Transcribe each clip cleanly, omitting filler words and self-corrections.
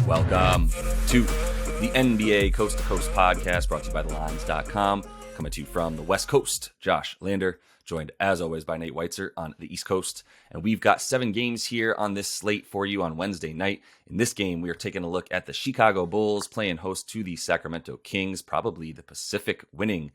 Welcome to the NBA Coast to Coast podcast brought to you by thelines.com. Coming to you from the West Coast, Josh Lander, joined as always by Nate Weitzer on the East Coast. And we've got 7 games here on this slate for you on Wednesday night. In this game, we are taking a look at the Chicago Bulls playing host to the Sacramento Kings, probably the Pacific winning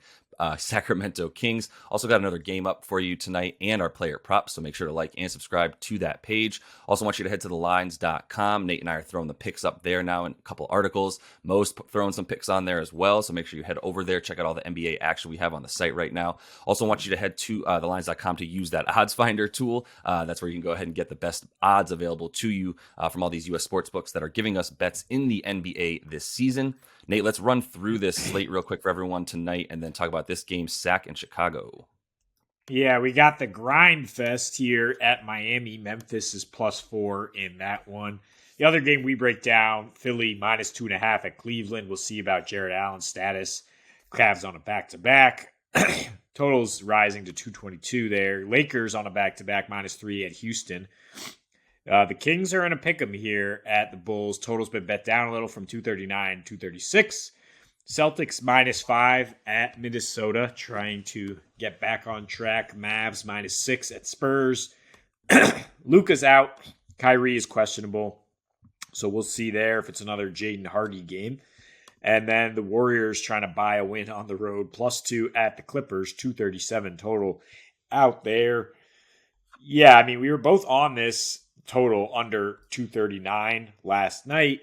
Sacramento Kings. Also got another game up for you tonight and our player props, so make sure to like and subscribe to that page. Also want you to head to thelines.com. Nate and I are throwing the picks up there now in a couple articles. Mo's throwing some picks on there as well, so make sure you head over there, check out all the NBA action we have on the site right now. Also want you to head to thelines.com to use that odds finder tool. That's where you can go ahead and get the best odds available to you from all these U.S. sports books that are giving us bets in the NBA this season. Nate, let's run through this slate real quick for everyone tonight and then talk about this game, Sac in Chicago. Yeah, we got the grind fest here at Miami. Memphis is +4 in that one. The other game we break down, Philly -2.5 at Cleveland. We'll see about Jared Allen's status. Cavs on a back-to-back. Totals rising to 222 there. Lakers on a back-to-back -3 at Houston. The Kings are in a pick'em here at the Bulls. Total's been bet down a little from 239 to 236. Celtics -5 at Minnesota, trying to get back on track. Mavs -6 at Spurs. Luka's out. Kyrie is questionable. So we'll see there if it's another Jaden Hardy game. And then the Warriors trying to buy a win on the road. +2 at the Clippers. 237 total out there. Yeah, I mean, we were both on this total under 239 last night.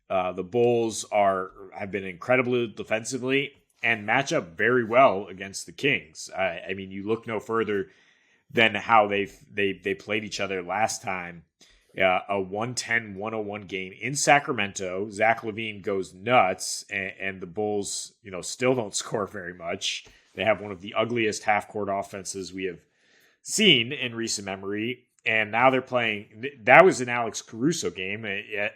The Bulls have been incredible defensively and match up very well against the Kings. I mean, you look no further than how they played each other last time. A 110-101 game in Sacramento. Zach LaVine goes nuts, and the Bulls, still don't score very much. They have one of the ugliest half-court offenses we have seen in recent memory. And now they're playing. That was an Alex Caruso game,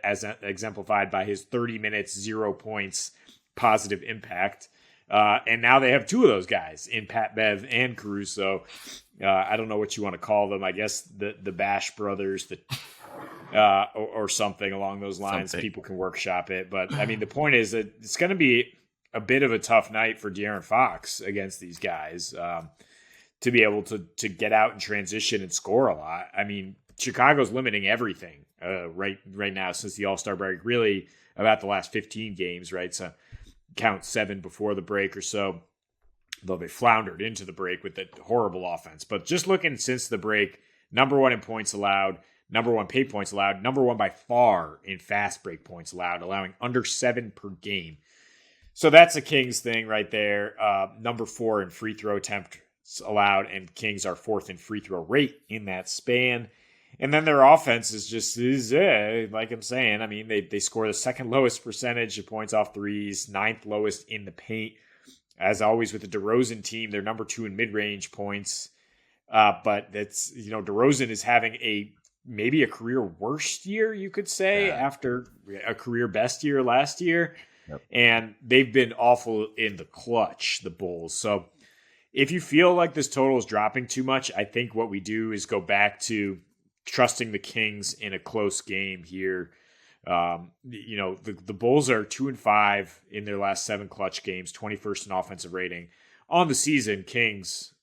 as exemplified by his 30 minutes, 0 points, positive impact. And now they have 2 of those guys in Pat Bev and Caruso. I don't know what you want to call them. I guess the Bash brothers, or something along those lines. People can workshop it. But, I mean, the point is that it's going to be a bit of a tough night for De'Aaron Fox against these guys. To be able to get out and transition and score a lot. I mean, Chicago's limiting everything right now since the All-Star break, really about the last 15 games, right? So count 7 before the break or so, though they floundered into the break with the horrible offense. But just looking since the break, number 1 in points allowed, number 1 paid points allowed, number 1 by far in fast break points allowed, allowing under 7 per game. So that's a Kings thing right there. Number 4 in free throw attempt allowed, and Kings are 4th in free throw rate in that span. And then their offense is like I'm saying, I mean, they score the 2nd lowest percentage of points off threes, 9th lowest in the paint. As always with the DeRozan team, they're number 2 in mid-range points. But that's, DeRozan is having maybe a career worst year, you could say, after a career best year last year. Yep. And they've been awful in the clutch, the Bulls. So if you feel like this total is dropping too much, I think what we do is go back to trusting the Kings in a close game here. The Bulls are 2-5 in their last 7 clutch games, 21st in offensive rating. On the season, Kings,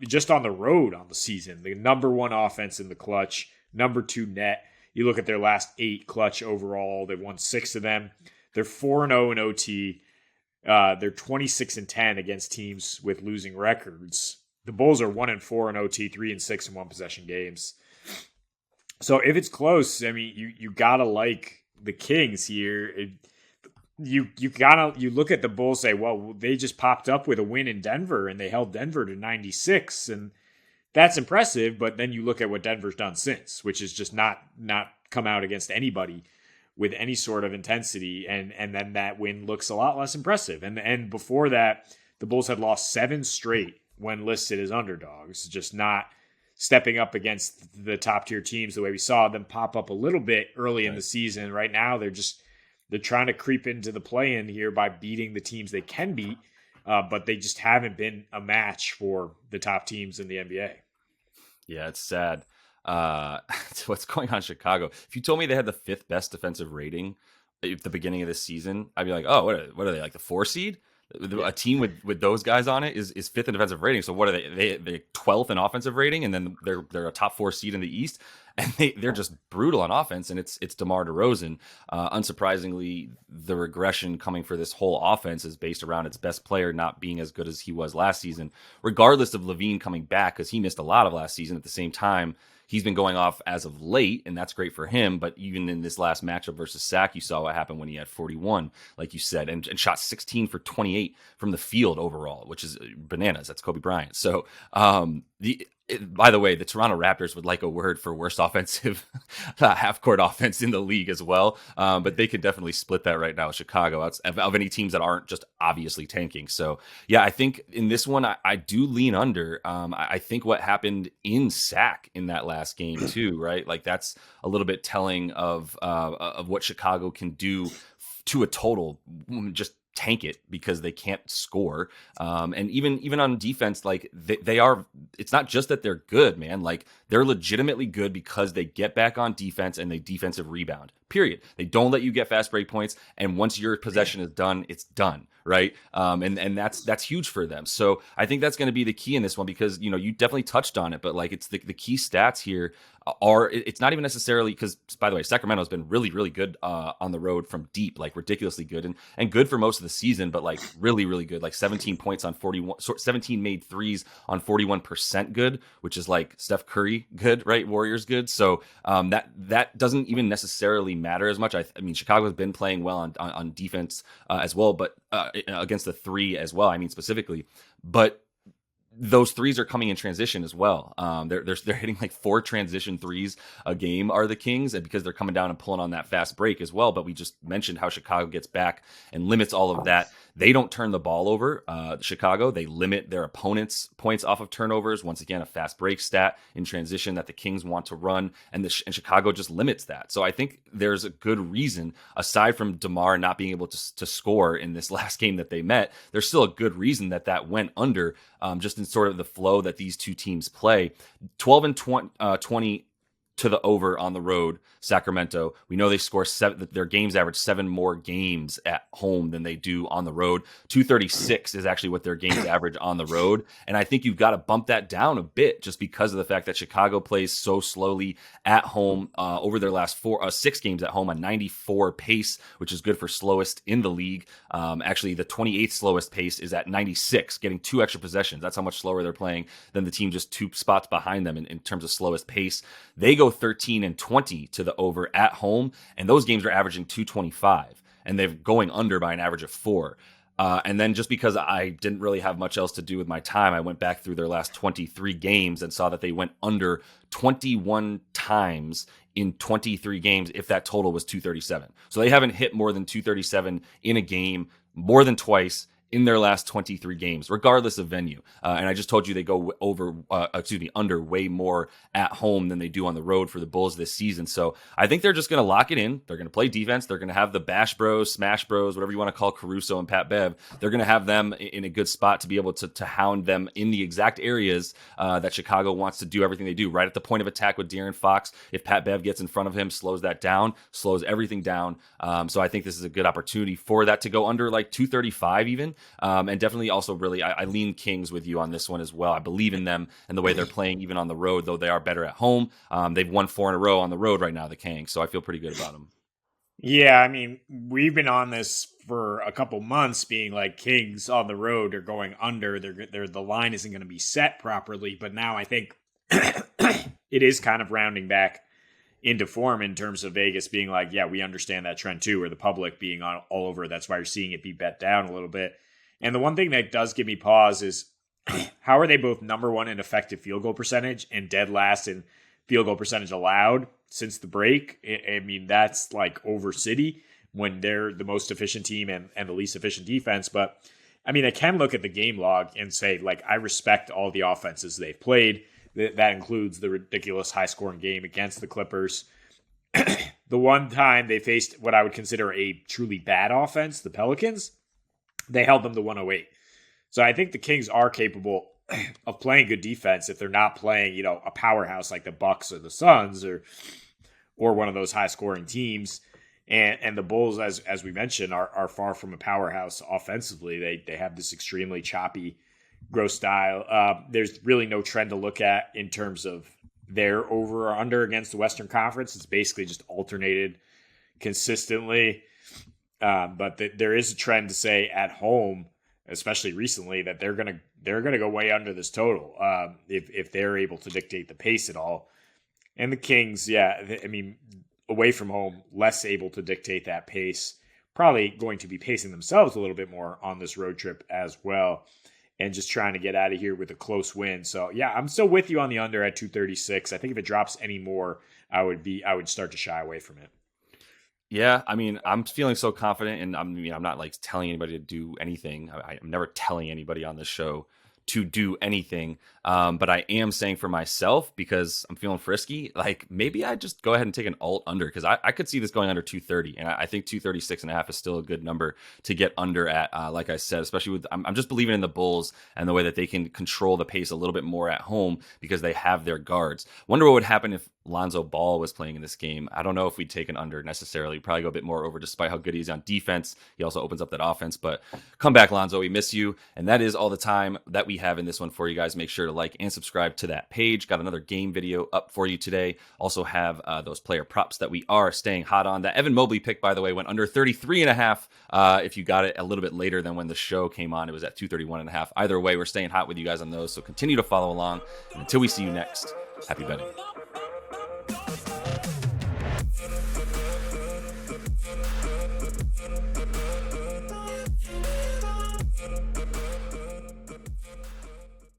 just on the road on the season, the number 1 offense in the clutch, number 2 net. You look at their last 8 clutch overall, they've won 6 of them. They're 4-0 in OT. They're 26-10 against teams with losing records. The Bulls are 1-4 in OT, 3-6 in one possession games. So if it's close, I mean, you gotta like the Kings here. You look at the Bulls, say, well, they just popped up with a win in Denver and they held Denver to 96, and that's impressive. But then you look at what Denver's done since, which is just not come out against anybody with any sort of intensity, and then that win looks a lot less impressive. And before that, the Bulls had lost 7 straight when listed as underdogs, just not stepping up against the top-tier teams the way we saw them pop up a little bit early in the season. Right now, they're trying to creep into the play-in here by beating the teams they can beat, but they just haven't been a match for the top teams in the NBA. Yeah, it's sad. What's going on in Chicago? If you told me they had the 5th best defensive rating at the beginning of this season, I'd be like, oh, what are they, like the 4 seed? Yeah. A team with those guys on it is 5th in defensive rating. So what are they're 12th in offensive rating, and then they're a top 4 seed in the East, and they're just brutal on offense. And it's DeMar DeRozan. Unsurprisingly, the regression coming for this whole offense is based around its best player not being as good as he was last season, regardless of LaVine coming back, because he missed a lot of last season. At the same time, he's been going off as of late, and that's great for him. But even in this last matchup versus Sac, you saw what happened when he had 41, like you said, and shot 16 for 28 from the field overall, which is bananas. That's Kobe Bryant. So by the way, the Toronto Raptors would like a word for worst offensive half-court offense in the league as well. But they could definitely split that right now with Chicago of any teams that aren't just obviously tanking. So, yeah, I think in this one, I do lean under. I think what happened in Sac in that last game too, right? Like that's a little bit telling of what Chicago can do to a total, just tank it because they can't score. And even on defense, like they are, it's not just that they're good, man. Like they're legitimately good because they get back on defense and they defensive rebound, period. They don't let you get fast break points. And once your possession is done, it's done. Right. And that's huge for them. So I think that's going to be the key in this one because, you definitely touched on it, but like it's the key stats here it's not even necessarily because, by the way, Sacramento has been really, really good on the road from deep, like ridiculously good and good for most of the season, but like really, really good, like 17 points on 41, 17 made threes on 41% good, which is like Steph Curry good, right? Warriors good. So that doesn't even necessarily matter as much. I mean, Chicago has been playing well on defense as well, but against the 3 as well. I mean, specifically, but those threes are coming in transition as well. They're hitting like 4 transition threes a game are the Kings, and because they're coming down and pulling on that fast break as well. But we just mentioned how Chicago gets back and limits all of that. They don't turn the ball over. Chicago, they limit their opponents' points off of turnovers. Once again, a fast break stat in transition that the Kings want to run, and Chicago just limits that. So I think there's a good reason, aside from DeMar not being able to score in this last game that they met, there's still a good reason that went under, just in sort of the flow that these two teams play. 12 and 20 to the over on the road, Sacramento. We know they score 7, their games average 7 more games at home than they do on the road. 236 is actually what their games average on the road. And I think you've got to bump that down a bit just because of the fact that Chicago plays so slowly at home over their last 6 games at home, a 94 pace, which is good for slowest in the league. Actually, the 28th slowest pace is at 96, getting 2 extra possessions. That's how much slower they're playing than the team just 2 spots behind them in terms of slowest pace. They go 13 and 20 to the over at home, and those games are averaging 225, and they're going under by an average of 4. And then just because I didn't really have much else to do with my time, I went back through their last 23 games and saw that they went under 21 times in 23 games if that total was 237. So they haven't hit more than 237 in a game more than twice in their last 23 games, regardless of venue. And I just told you they go under way more at home than they do on the road for the Bulls this season. So I think they're just going to lock it in. They're going to play defense. They're going to have the Bash Bros, Smash Bros, whatever you want to call Caruso and Pat Bev. They're going to have them in a good spot to be able to hound them in the exact areas that Chicago wants to do everything they do, right at the point of attack with De'Aaron Fox. If Pat Bev gets in front of him, slows that down, slows everything down. So I think this is a good opportunity for that to go under like 235 even. And definitely also really, I lean Kings with you on this one as well. I believe in them and the way they're playing even on the road, though they are better at home. They've won 4 in a row on the road right now, the Kings. So I feel pretty good about them. Yeah, I mean, we've been on this for a couple months being like Kings on the road are going under. The line isn't going to be set properly. But now I think it is kind of rounding back into form in terms of Vegas being like, yeah, we understand that trend too, or the public being all over. That's why you're seeing it be bet down a little bit. And the one thing that does give me pause is how are they both number 1 in effective field goal percentage and dead last in field goal percentage allowed since the break? I mean, that's like over City when they're the most efficient team and the least efficient defense. But I mean, I can look at the game log and say, like, I respect all the offenses they've played. That includes the ridiculous high scoring game against the Clippers. The one time they faced what I would consider a truly bad offense, the Pelicans, they held them to 108. So I think the Kings are capable of playing good defense if they're not playing, a powerhouse like the Bucks or the Suns or one of those high scoring teams. And the Bulls, as we mentioned, are far from a powerhouse offensively. They have this extremely choppy, gross style. There's really no trend to look at in terms of their over or under against the Western Conference. It's basically just alternated consistently. But there is a trend to say at home, especially recently, that they're gonna go way under this total if they're able to dictate the pace at all. And the Kings, away from home, less able to dictate that pace. Probably going to be pacing themselves a little bit more on this road trip as well, and just trying to get out of here with a close win. So yeah, I'm still with you on the under at 236. I think if it drops any more, I would start to shy away from it. Yeah, I mean, I'm feeling so confident, and I'm not like telling anybody to do anything. I'm never telling anybody on this show to do anything. But I am saying for myself, because I'm feeling frisky, like maybe I just go ahead and take an alt under, because I could see this going under 230. And I think 236.5 is still a good number to get under at, like I said, especially with, I'm just believing in the Bulls and the way that they can control the pace a little bit more at home because they have their guards. Wonder what would happen if Lonzo Ball was playing in this game. I don't know if we'd take an under necessarily. Probably go a bit more over, despite how good he is on defense. He also opens up that offense. But come back, Lonzo. We miss you. And that is all the time that we have in this one for you guys. Make sure to like and subscribe to that page. Got another game video up for you today. Also have those player props that we are staying hot on. That Evan Mobley pick, by the way, went under 33.5. If you got it a little bit later than when the show came on, it was at 231.5. Either way, we're staying hot with you guys on those. So continue to follow along. And until we see you next, happy betting.